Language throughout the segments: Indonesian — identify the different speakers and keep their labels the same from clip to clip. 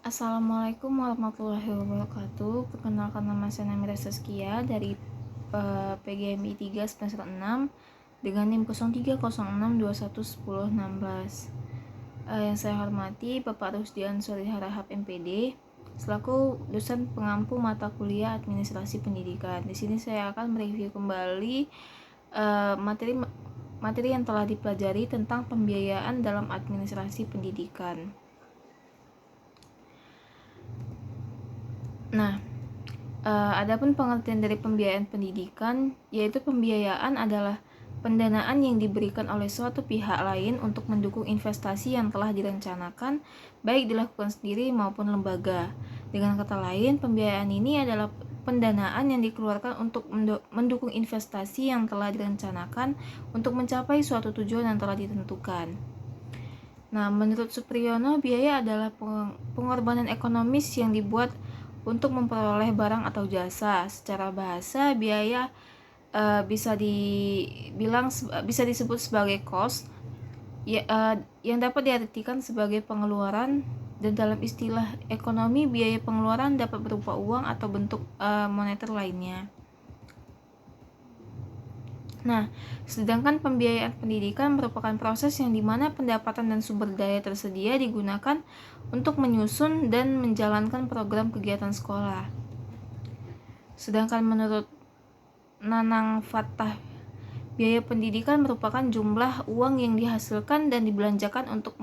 Speaker 1: Assalamualaikum warahmatullahi wabarakatuh. Perkenalkan, nama saya Namira Saskia dari PGMI 3 semester 6 dengan NIM 0306211016. Yang saya hormati Bapak Rusdian Sori Harahap MPD selaku dosen pengampu mata kuliah Administrasi Pendidikan. Di sini saya akan mereview kembali materi yang telah dipelajari tentang pembiayaan dalam administrasi pendidikan. Nah, adapun pengertian dari pembiayaan pendidikan, yaitu pembiayaan adalah pendanaan yang diberikan oleh suatu pihak lain untuk mendukung investasi yang telah direncanakan, baik dilakukan sendiri maupun lembaga. Dengan kata lain, pembiayaan ini adalah pendanaan yang dikeluarkan untuk mendukung investasi yang telah direncanakan untuk mencapai suatu tujuan yang telah ditentukan. Nah, menurut Supriyono, biaya adalah pengorbanan ekonomis yang dibuat untuk memperoleh barang atau jasa. Secara bahasa, biaya bisa disebut sebagai cost yang dapat diartikan sebagai pengeluaran, dan dalam istilah ekonomi, biaya pengeluaran dapat berupa uang atau bentuk moneter lainnya. Nah, sedangkan pembiayaan pendidikan merupakan proses yang dimana pendapatan dan sumber daya tersedia digunakan untuk menyusun dan menjalankan program kegiatan sekolah. Sedangkan menurut Nanang Fatah, biaya pendidikan merupakan jumlah uang yang dihasilkan dan dibelanjakan untuk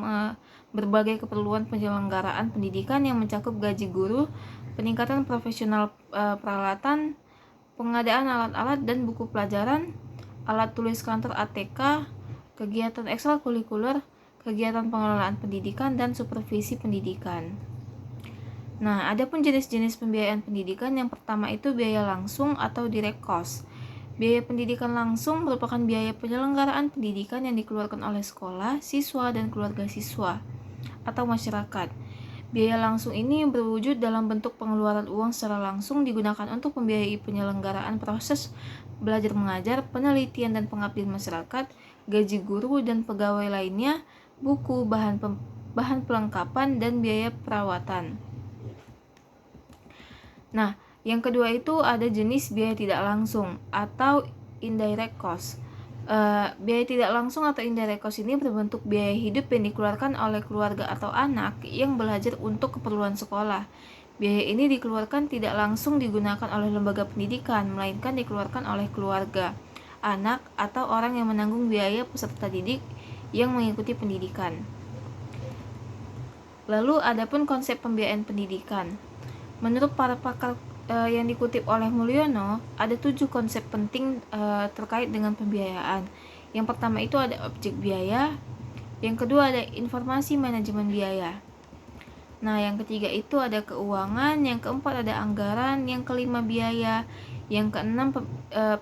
Speaker 1: berbagai keperluan penyelenggaraan pendidikan yang mencakup gaji guru, peningkatan profesional peralatan, pengadaan alat-alat dan buku pelajaran, alat tulis kantor ATK, kegiatan ekstrakurikuler, kegiatan pengelolaan pendidikan, dan supervisi pendidikan. Nah, adapun jenis-jenis pembiayaan pendidikan, yang pertama itu biaya langsung atau direct cost. Biaya pendidikan langsung merupakan biaya penyelenggaraan pendidikan yang dikeluarkan oleh sekolah, siswa, dan keluarga siswa atau masyarakat. Biaya langsung ini berwujud dalam bentuk pengeluaran uang secara langsung digunakan untuk membiayai penyelenggaraan proses belajar mengajar, penelitian dan pengabdian masyarakat, gaji guru dan pegawai lainnya, buku, bahan pelengkapan, dan biaya perawatan. Nah, yang kedua itu ada jenis biaya tidak langsung atau indirect cost. Biaya tidak langsung atau indirect cost ini berbentuk biaya hidup yang dikeluarkan oleh keluarga atau anak yang belajar untuk keperluan sekolah. Biaya ini dikeluarkan tidak langsung digunakan oleh lembaga pendidikan, melainkan dikeluarkan oleh keluarga, anak, atau orang yang menanggung biaya peserta didik yang mengikuti pendidikan. Lalu adapun konsep pembiayaan pendidikan. Menurut para pakar yang dikutip oleh Mulyono, ada 7 konsep penting terkait dengan pembiayaan. Yang pertama itu ada objek biaya, yang kedua ada informasi manajemen biaya. Nah, yang ketiga itu ada keuangan, yang keempat ada anggaran, yang kelima biaya, yang keenam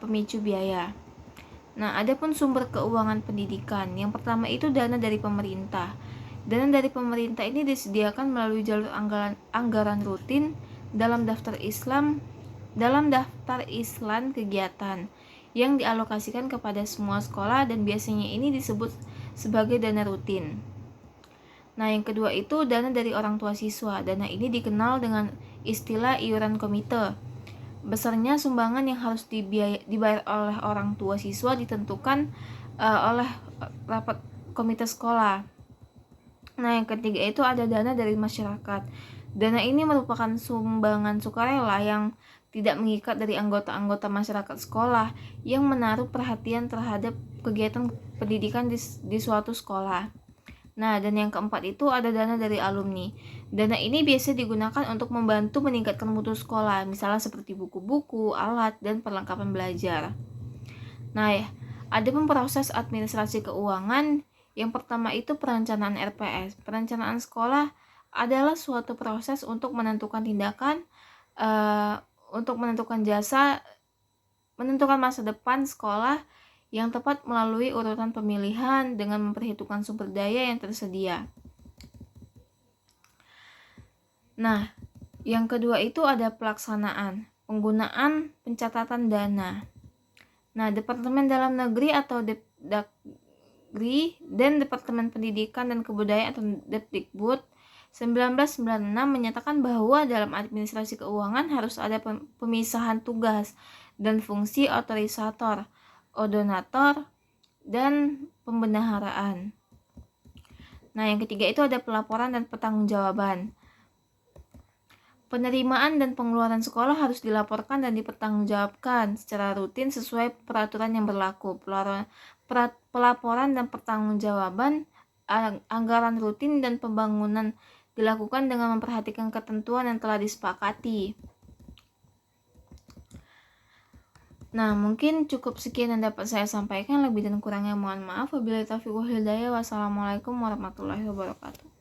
Speaker 1: pemicu biaya. Nah, adapun sumber keuangan pendidikan, yang pertama itu dana dari pemerintah. Dana dari pemerintah ini disediakan melalui jalur anggaran rutin dalam daftar Islam kegiatan yang dialokasikan kepada semua sekolah, dan biasanya ini disebut sebagai dana rutin. Nah, yang kedua itu dana dari orang tua siswa. Dana ini dikenal dengan istilah iuran komite. Besarnya sumbangan yang harus dibayar oleh orang tua siswa ditentukan oleh rapat komite sekolah. Nah, yang ketiga itu ada dana dari masyarakat. Dana ini merupakan sumbangan sukarela yang tidak mengikat dari anggota-anggota masyarakat sekolah yang menaruh perhatian terhadap kegiatan pendidikan di suatu sekolah. Nah, dan yang keempat itu ada dana dari alumni. Dana ini biasa digunakan untuk membantu meningkatkan mutu sekolah, misalnya seperti buku-buku, alat, dan perlengkapan belajar. Nah, ada pun proses administrasi keuangan. Yang pertama itu perencanaan RPS. Perencanaan sekolah adalah suatu proses untuk menentukan tindakan, untuk menentukan jasa, menentukan masa depan sekolah yang tepat melalui urutan pemilihan dengan memperhitungkan sumber daya yang tersedia. Nah, yang kedua itu ada pelaksanaan, penggunaan pencatatan dana. Nah, Departemen Dalam Negeri atau Depdagri dan Departemen Pendidikan dan Kebudayaan atau Depdikbud 1996 menyatakan bahwa dalam administrasi keuangan harus ada pemisahan tugas dan fungsi otorisator, odonator, dan pembendaharaan. Nah, yang ketiga itu ada pelaporan dan pertanggungjawaban. Penerimaan dan pengeluaran sekolah harus dilaporkan dan dipertanggungjawabkan secara rutin sesuai peraturan yang berlaku. Pelaporan dan pertanggungjawaban anggaran rutin dan pembangunan dilakukan dengan memperhatikan ketentuan yang telah disepakati. Nah, mungkin cukup sekian yang dapat saya sampaikan. Lebih dan kurangnya mohon maaf. Wabillahi taufiq wal hidayah. Wassalamualaikum warahmatullahi wabarakatuh.